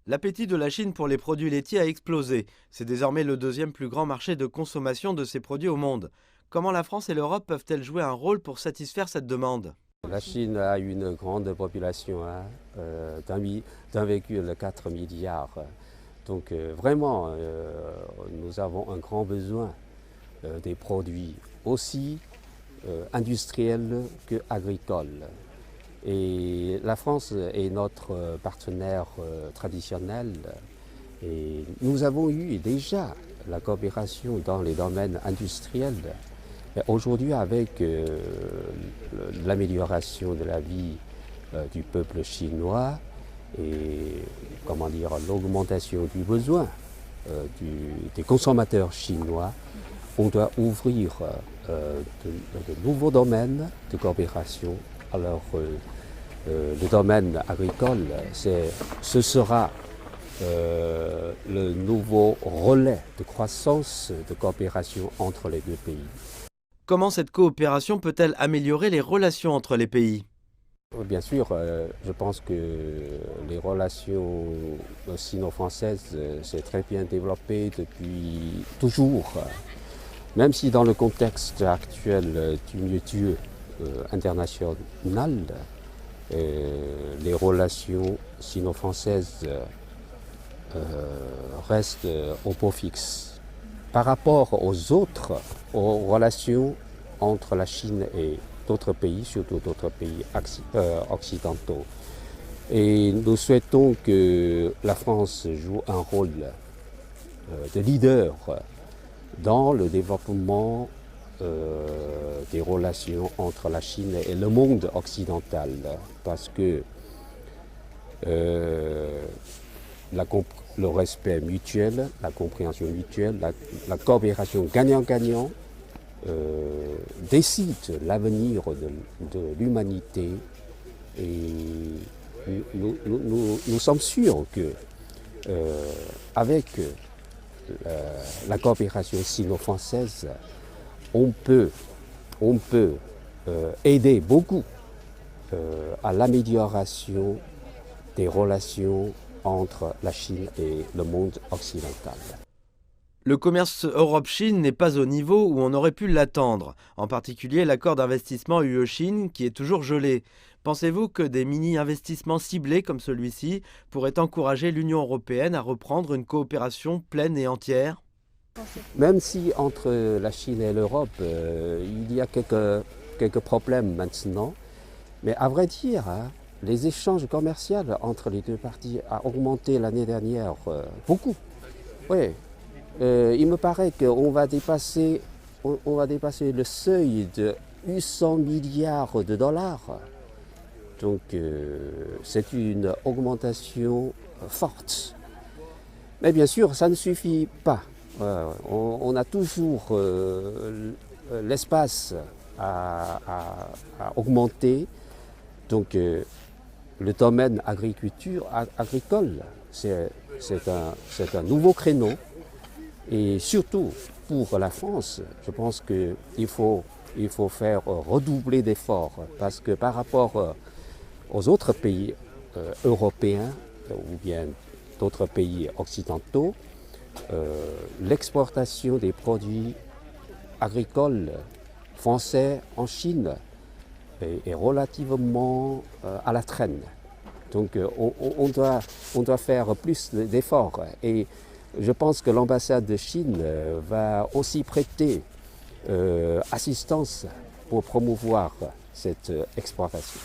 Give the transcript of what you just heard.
L'appétit de la Chine pour les produits laitiers a explosé. C'est désormais le deuxième plus grand marché de consommation de ces produits au monde. Comment la France et l'Europe peuvent-elles jouer un rôle pour satisfaire cette demande? La Chine a une grande population, d'1,4 milliard. Donc vraiment, nous avons un grand besoin des produits aussi industriels que agricoles. Et la France est notre partenaire traditionnel. Et nous avons eu déjà la coopération dans les domaines industriels. Mais aujourd'hui, avec l'amélioration de la vie du peuple chinois et l'augmentation du besoin des consommateurs chinois, on doit ouvrir de nouveaux domaines de coopération. Alors, le domaine agricole, ce sera le nouveau relais de croissance, de coopération entre les deux pays. Comment cette coopération peut-elle améliorer les relations entre les pays? Bien sûr, je pense que les relations sino-françaises s'est très bien développées depuis toujours. Même si dans le contexte actuel tumultueux international, les relations sino-françaises restent au beau fixe. Par rapport aux relations entre la Chine et d'autres pays, surtout d'autres pays occidentaux. Et nous souhaitons que la France joue un rôle de leader dans le développement des relations entre la Chine et le monde occidental, parce que le respect mutuel, la compréhension mutuelle, la coopération gagnant-gagnant décide l'avenir de l'humanité. Et nous sommes sûrs que avec la coopération sino-française, on peut aider beaucoup à l'amélioration des relations entre la Chine et le monde occidental. Le commerce Europe-Chine n'est pas au niveau où on aurait pu l'attendre, en particulier l'accord d'investissement UE-Chine qui est toujours gelé. Pensez-vous que des mini-investissements ciblés comme celui-ci pourraient encourager l'Union européenne à reprendre une coopération pleine et entière? Même si entre la Chine et l'Europe, il y a quelques problèmes maintenant, mais à vrai dire, les échanges commerciaux entre les deux parties ont augmenté l'année dernière beaucoup. Oui. Il me paraît qu'on va dépasser le seuil de 800 milliards de dollars. Donc c'est une augmentation forte. Mais bien sûr, ça ne suffit pas. On a toujours l'espace à augmenter. Donc le domaine agricole, c'est un nouveau créneau. Et surtout pour la France, je pense qu'il faut faire redoubler d'efforts parce que par rapport aux autres pays européens ou bien d'autres pays occidentaux, l'exportation des produits agricoles français en Chine est relativement à la traîne. Donc on doit faire plus d'efforts. Et je pense que l'ambassade de Chine va aussi prêter assistance pour promouvoir cette exportation.